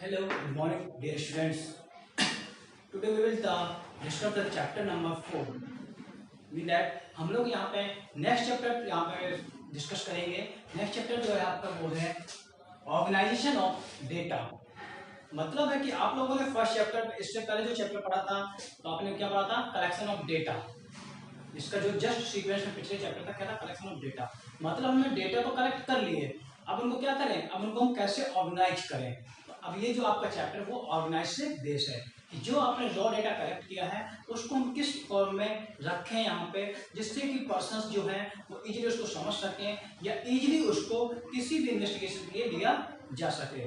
Hello, good morning, dear students. Today we will discuss the chapter number 4. With that, हम लोग यहाँ पे next chapter यहाँ पे डिस्कस करेंगे। नेक्स्ट चैप्टर जो है आपका वो है ऑर्गेनाइजेशन ऑफ डेटा। मतलब है कि आप लोगों ने फर्स्ट चैप्टर इससे पहले जो चैप्टर पढ़ा था तो आपने क्या पढ़ा था, कलेक्शन ऑफ डेटा। इसका जो जस्ट सीक्वेंस में पिछले चैप्टर था क्या था, कलेक्शन ऑफ डेटा। मतलब हमने डेटा तो कलेक्ट कर लिए, अब उनको क्या करें, अब उनको हम कैसे ऑर्गेनाइज करें। तो अब ये जो आपका चैप्टर वो ऑर्गेनाइज से बेस है कि जो आपने रॉ डेटा कलेक्ट किया है उसको हम किस फॉर्म में रखें यहाँ पे, जिससे कि पर्सन्स जो हैं वो इजीली उसको समझ सकें या इजीली उसको किसी भी इन्वेस्टिगेशन के लिए लिया जा सके।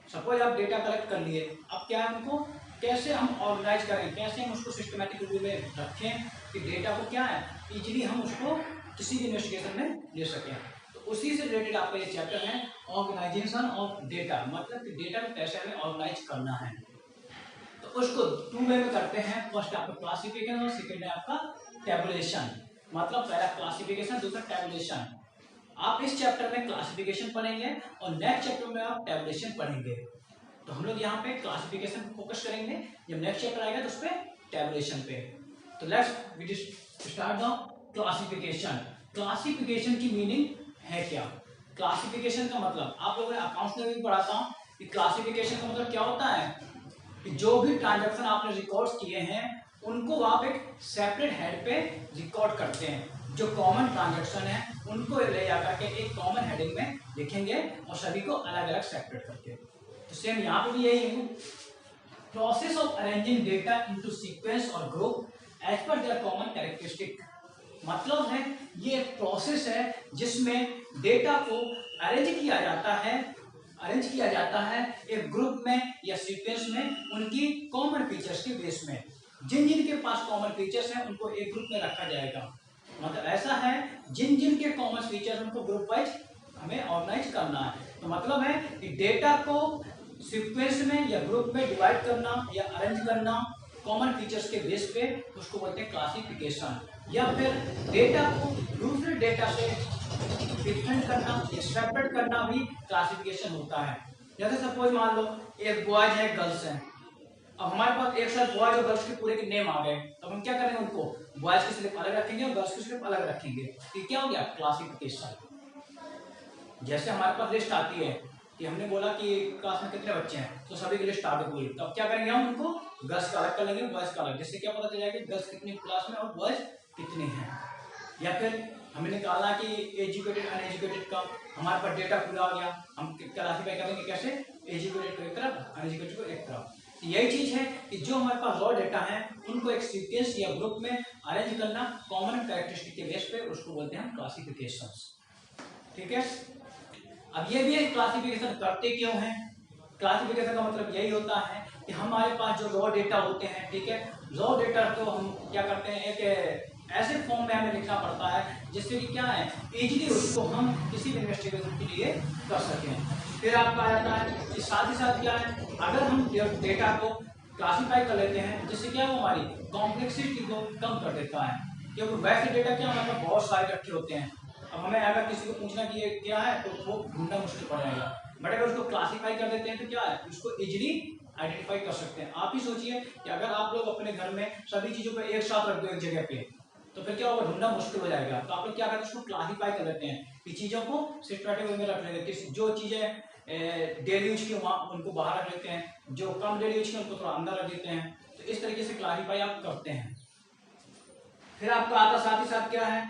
सपोज आप डेटा कलेक्ट कर लिए, अब क्या है उनको कैसे हम ऑर्गेनाइज करें, कैसे हम उसको सिस्टमेटिक वे में रखें कि डेटा को क्या है इजीली हम उसको किसी भी इन्वेस्टिगेशन में ले सकें। तो उसी से रिलेटेड आपका ये चैप्टर है ऑर्गेनाइजेशन ऑफ डेटा। मतलब कि डेटा को कैसे हमें ऑर्गेनाइज करना है। तो उसको टू वे में करते हैं। फर्स्ट आपका क्लासिफिकेशन और सेकेंड है आपका टेबुलेशन। मतलब पहला क्लासिफिकेशन, दूसरा टेबुलेशन। आप इस चैप्टर में क्लासिफिकेशन पढ़ेंगे और नेक्स्ट चैप्टर में आप टेबुलेशन पढ़ेंगे। तो हम लोग यहाँ पे क्लासिफिकेशन पे फोकस करेंगे, जब नेक्स्ट चैप्टर आएगा तो उस पर टेबुलेशन पे। तो let's we start the classification. Classification की मीनिंग है क्या? क्लासिफिकेशन का मतलब आप लोगों ने अकाउंट्स में भी पढ़ा था कि क्लासिफिकेशन का मतलब क्या होता है कि जो भी ट्रांजैक्शन आपने रिकॉर्ड किए हैं उनको आप एक सेपरेट हेड पे रिकॉर्ड करते हैं। जो कॉमन ट्रांजैक्शन है उनको ले जाकर के एक कॉमन हेडिंग में लिखेंगे और सभी को अलग अलग सेपरेट करके। तो सेम यहाँ पे भी यही है, process of arranging data into sequence और group as per their common characteristic. मतलब है ये एक प्रोसेस है जिसमें डेटा को अरेंज किया जाता है एक ग्रुप में या सीक्वेंस में उनकी कॉमन फीचर्स के बेस में। जिन जिन के पास कॉमन फीचर्स हैं उनको एक ग्रुप में रखा जाएगा। मतलब ऐसा है जिन जिन के कॉमन फीचर्स उनको ग्रुप वाइज हमें ऑर्गेनाइज करना है। तो मतलब है कि डेटा को सीक्वेंस में या ग्रुप में डिवाइड करना या अरेंज करना कॉमन फीचर्स के बेस पे, उसको बोलते हैं क्लासिफिकेशन। या फिर डेटा को दूसरे डेटा से डिफरेंट करना या सेपरेट करना भी क्लासिफिकेशन होता है। जैसे सपोज मान लो एक बॉयज है, गर्ल्स है। अब हमारे पास एक साथ बॉयज और गर्ल्स के पूरे के नेम आ गए, अब हम क्या करेंगे, उनको बॉयज की सिर्फ अलग रखेंगे और गर्ल्स की सिर्फ अलग रखेंगे। तो क्या हो गया, क्लासिफिकेशन। जैसे हमारे पास लिस्ट आती है कि हमने बोला कि क्लास में कितने बच्चे हैं तो सभी की लिस्ट आ गई, तो अब क्या करेंगे हम उनको गर्ल्स का अलग कर लेंगे, बॉयज का अलग, जिससे क्या पता चल जाएगा कि गर्ल्स कितनी क्लास में और बॉयज कितने हैं। या फिर हमें निकालना कि एजुकेटेड अनएजुकेटेड का, हमारे पास डेटा पूरा आ गया, हम क्लासीफाई करेंगे कैसे, एजुकेटेड को एक तरफ अनएजुकेटेड को एक तरफ। यही चीज है कि जो हमारे पास रॉ डेटा है उनको एक सीक्वेंस या ग्रुप में अरेंज करना कॉमन कैरेक्टरिस्टिक के बेस पे, उसको बोलते हैं हम क्लासिफिकेशंस। ठीक है। अब ये भी एक क्लासिफिकेशन करते क्यों हैं? क्लासिफिकेशन का मतलब यही होता है कि हमारे पास जो रॉ डेटा होते हैं, ठीक है, रॉ डेटा तो हम क्या करते हैं एक ऐसे फॉर्म में हमें लिखना पड़ता है जिससे कि क्या है इजीली उसको हम किसी भी इन्वेस्टिगेशन के लिए कर सकें। फिर आपका आ जाता है कि साथ ही साथ क्या है, अगर हम डेटा को क्लासीफाई कर लेते हैं जिससे क्या वो हमारी कॉम्प्लेक्सिटी को कम कर देता है। क्योंकि वैसे डेटा क्या हमारे पास बहुत सारे रखे होते हैं, अब हमें अगर किसी को पूछना कि ये क्या है तो वो ढूंढना मुश्किल पड़ जाएगा। बट अगर उसको क्लासीफाई कर देते हैं तो क्या है, उसको इजीली आइडेंटिफाई कर सकते हैं। आप ही सोचिए कि अगर आप लोग अपने घर में सभी चीजों को एक साथ रख दो एक जगह पे तो फिर क्या होगा, ढूंढना मुश्किल हो जाएगा। तो आप लोग क्या करते हैं, उसको क्लासीफाई कर लेते हैं कि चीजों को सिस्टमैटिक वे में रख लेते हैं। जो चीजें डेली यूज की वहाँ उनको बाहर रख लेते हैं, जो कम डेली यूज की उनको थोड़ा अंदर रख देते हैं। तो इस तरीके से क्लासीफाई आप करते हैं। फिर आपका आता साथ ही साथ क्या है,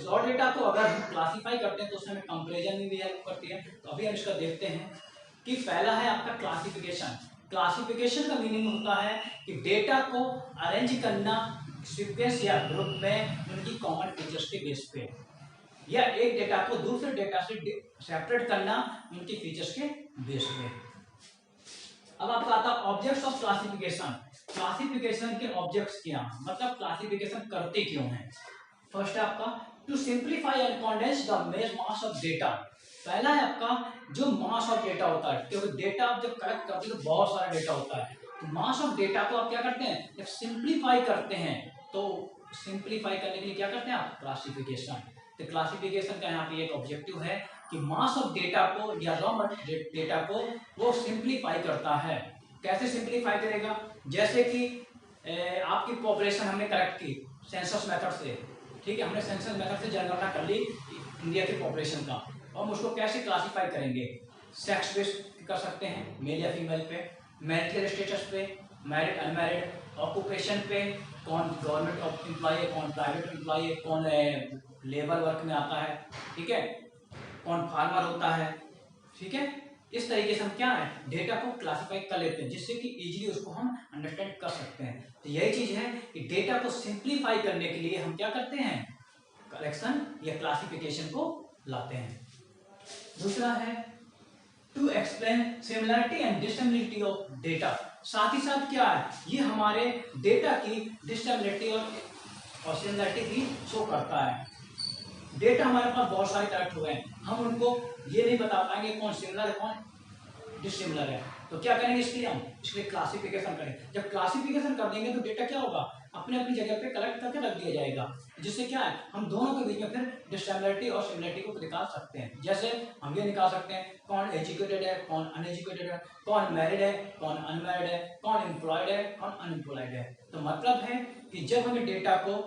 रॉ डेटा को अगर हम क्लासीफाई करते हैं तो उसमें हमें कंपैरिजन भी हेल्प करती है। तो अभी हम इसका देखते हैं कि पहला है आपका क्लासिफिकेशन। क्लासिफिकेशन का मीनिंग होता है कि डेटा को अरेंज करना सीक्वेंस या ग्रुप में उनकी कॉमन फीचर्स के बेस पे, या एक डेटा को दूसरे डेटा से सेपरेट करना उनकी फीचर्स के बेस पे। अब आपका आता है ऑब्जेक्ट्स ऑफ क्लासिफिकेशन। क्लासिफिकेशन के ऑब्जेक्ट्स क्या, मतलब क्लासिफिकेशन करते क्यों हैं। फर्स्ट है आपका to simplify and condense the mass of data. पहला है आपका जो मास ऑफ डेटा होता है, क्योंकि डेटा आप जब कलेक्ट करते हैं तो बहुत सारा डेटा होता है, तो मास ऑफ डेटा को आप क्या करते हैं, जब सिंप्लीफाई करते हैं तो सिंप्लीफाई करने के लिए क्या करते हैं आप, क्लासिफिकेशन। तो क्लासिफिकेशन का यहाँ पे एक ऑब्जेक्टिव है कि मास ऑफ डेटा को या रॉ डेटा को वो सिंप्लीफाई करता है। कैसे सिंप्लीफाई करेगा? जैसे कि आपकी पॉपुलेशन हमने कलेक्ट की सेंसस मेथड से, ठीक है, हमने सेंसस मेथड से जनगणना कर ली इंडिया की पॉपुलेशन का, और हम उसको कैसे क्लासीफाई करेंगे? सेक्स बेस्ड कर सकते हैं, मेल या फीमेल पे, मैरिटल स्टेटस पे, मैरिड अनमैरिड, ऑक्यूपेशन पे, कौन गवर्नमेंट एम्प्लॉय है, कौन प्राइवेट एम्प्लॉय है, कौन लेबर वर्क में आता है, ठीक है, कौन फार्मर होता है, ठीक है। इस तरीके से हम क्या है डेटा को क्लासिफाई कर लेते हैं, जिससे कि इजीली उसको हम अंडरस्टैंड कर सकते हैं। तो यही चीज है कि डेटा को सिंप्लीफाई करने के लिए हम क्या करते हैं, कलेक्शन या क्लासिफिकेशन को लाते हैं। दूसरा है to explain similarity and dissimilarity of data. साथ ही साथ क्या है, ये हमारे डेटा की डिससिमिलरिटी और सिमिलरिटी भी शो करता है। डेटा हमारे पास बहुत सारे कलेक्ट हुए हैं, हम उनको ये नहीं बता पाएंगे कौन सिमिलर है कौन डिसिमिलर है, तो क्या करेंगे इसके लिए क्लासिफिकेशन करेंगे। जब क्लासिफिकेशन कर देंगे तो डेटा क्या होगा, अपने अपनी जगह पे कलेक्ट करके रख दिया जाएगा, जिससे क्या है हम दोनों के बीच में फिर डिसिमिलरिटी और सिमिलरिटी को निकाल सकते हैं। जैसे हम ये निकाल सकते हैं कौन एजुकेटेड है कौन अनएजुकेटेड है, कौन मैरिड है कौन अनमैरिड है, कौन एम्प्लॉयड है कौन अनएम्प्लॉयड है। तो मतलब है कि जब हमें डेटा को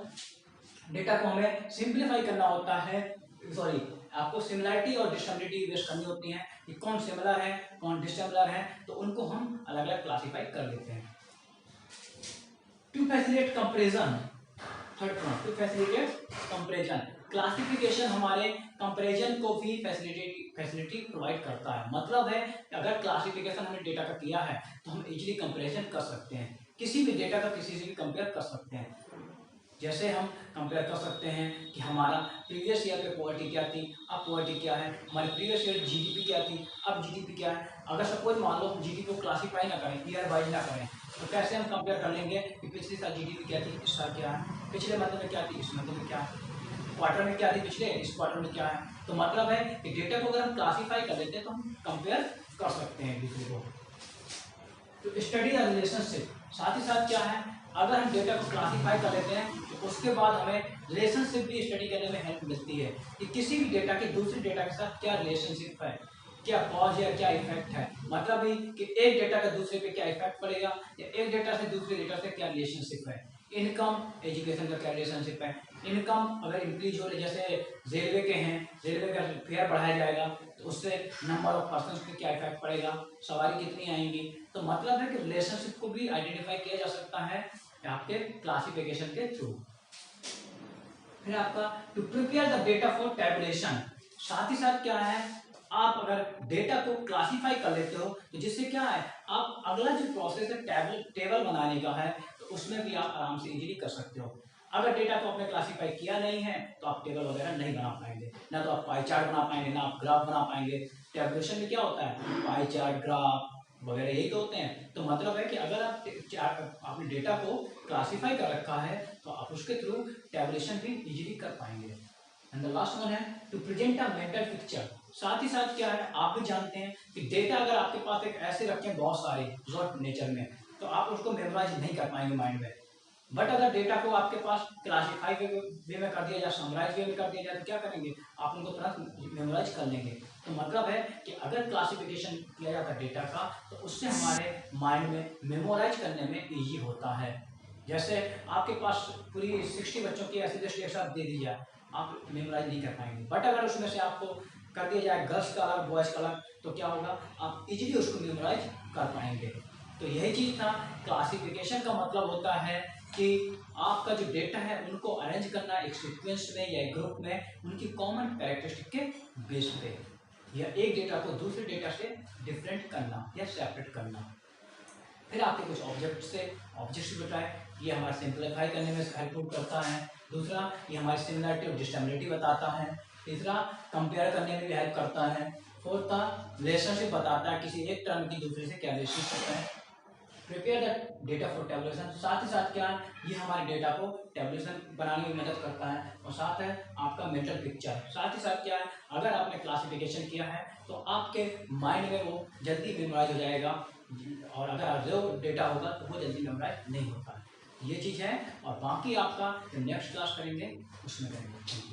हमें सिंप्लीफाई करना होता है, सॉरी आपको सिमिलरिटी और डिससिमिलरिटी बेस करनी होती है कि कौन सिमिलर है कौन डिससिमिलर है, तो उनको हम अलग अलग क्लासिफाई कर लेते हैं। To facilitate comparison, third point to facilitate comparison, classification हमारे कंपैरिजन को भी फैसिलिटी प्रोवाइड करता है। मतलब है अगर क्लासिफिकेशन हमने डेटा का किया है तो हम इजीली कंपैरिजन कर सकते हैं, किसी भी डेटा का किसी से भी कंपेयर कर सकते हैं। जैसे हम कंपेयर कर सकते हैं कि हमारा प्रीवियस ईयर पे पॉवर्टी क्या थी, अब पॉवर्टी क्या है, हमारी प्रीवियस ईयर जीडीपी क्या थी, अब जीडीपी क्या है। अगर सपोज मान लो हम जीडीपी को क्लासीफाई ना करें, ईयर वाइज ना करें, तो कैसे हम कंपेयर कर लेंगे कि पिछले साल जीडीपी क्या थी, इस साल क्या है, पिछले मंथ में क्या थी, इस मंथ में क्या है, क्वार्टर में क्या थी पिछले, इस क्वार्टर में क्या है। तो मतलब है कि डेटा को अगर हम क्लासीफाई कर लेते हैं तो हम कंपेयर कर सकते हैं एक दूसरे को। तो स्टडी द रिलेशनशिप, साथ ही साथ क्या है अगर हम डेटा को क्लासीफाई कर लेते हैं तो उसके बाद हमें रिलेशनशिप भी स्टडी करने में हेल्प मिलती है कि किसी भी डेटा के दूसरे डेटा के साथ क्या रिलेशनशिप है, क्या कॉज है क्या इफेक्ट है। मतलब ही कि एक डेटा का दूसरे पे क्या इफेक्ट पड़ेगा या एक डेटा से दूसरे डेटा से क्या रिलेशनशिप है। इनकम एजुकेशन का क्या रिलेशनशिप है, इनकम अगर इंक्रीज हो रही, जैसे रेलवे के हैं, रेलवे का फेयर बढ़ाया जाएगा तो उससे नंबर ऑफ पर्सन पे क्या इफेक्ट पड़ेगा, सवारी कितनी आएंगी। तो मतलब है कि रिलेशनशिप को भी आइडेंटिफाई किया जा सकता है आपके क्लासिफिकेशन के थ्रू। फिर आपका to prepare the data for tabulation, साथ ही साथ क्या है आप अगर डेटा को क्लासिफाई कर लेते हो तो जिससे क्या है आप अगला जो प्रोसेस है टेबल बनाने का है तो उसमें भी आप आराम से इजीली कर सकते हो। अगर डेटा को आपने क्लासिफाई किया नहीं है तो आप टेबल वगैरह नहीं बना पाएंगे, ना तो आप पाई चार्ट बना पाएंगे ना आप ग्राफ बना पाएंगे। टैबुलेशन में क्या होता है पाई चार्ट ग्राफ वगैरह यही तो होते हैं। तो मतलब है कि अगर आपने डेटा को क्लासिफाई कर रखा है तो आप उसके थ्रू टैबुलेशन भी इजीली कर पाएंगे। एंड द लास्ट वन है to present a mental picture, साथ ही साथ क्या है आप भी जानते हैं कि डेटा अगर आपके पास एक ऐसे रखे हैं बहुत सारे रिजॉर्ट नेचर में तो आप उसको मेमोराइज नहीं कर पाएंगे माइंड में। बट अगर डेटा को आपके पास क्लासीफाई वे में कर दिया जाए, समराइज वे में कर दिया जाए तो क्या करेंगे आप उनको तुरंत मेमोराइज कर लेंगे। तो मतलब है कि अगर क्लासिफिकेशन किया जाता है डेटा का तो उससे हमारे माइंड में मेमोराइज करने में ईजी होता है। जैसे आपके पास पूरी 60 बच्चों की ऐसी लिस्ट एक साथ दे दी जाए आप मेमोराइज नहीं कर पाएंगे, बट अगर उसमें से आपको कर दिया जाए गर्ल्स का अलग बॉयज़ का अलग तो क्या होगा आप इजीली उसको मेमोराइज कर पाएंगे। तो यही चीज़ था, क्लासिफिकेशन का मतलब होता है कि आपका जो डेटा है उनको अरेंज करना एक सीक्वेंस में या एक ग्रुप में उनकी कॉमन कैरेक्टरिस्टिक के बेस पे, या एक डेटा को दूसरे डेटा से डिफरेंट करना या सेपरेट करना। फिर आपके कुछ ऑब्जेक्ट्स बताए, ये हमारे सिंप्लीफाई करने में हेल्पफुल करता है। दूसरा ये हमारी सिमिलरिटी और डिससिमिलरिटी बताता है। तीसरा कंपेयर करने में भी हेल्प करता है। फोर्थ रिलेशनशिप बताता है किसी एक टर्म की दूसरे से क्या रिलेशनशिप है। Prepare the data for tabulation, साथ ही साथ क्या ये हमारे डेटा को टैबुलेशन बनाने में मदद करता है। और साथ है आपका मेंटल पिक्चर, साथ ही साथ क्या है अगर आपने क्लासिफिकेशन किया है तो आपके माइंड में वो जल्दी मेमोराइज हो जाएगा, और अगर जो डेटा होगा तो वो जल्दी मेमोराइज नहीं होता। ये चीज़ है, और बाकी आपका जो नेक्स्ट क्लास करेंगे उसमें करेंगे।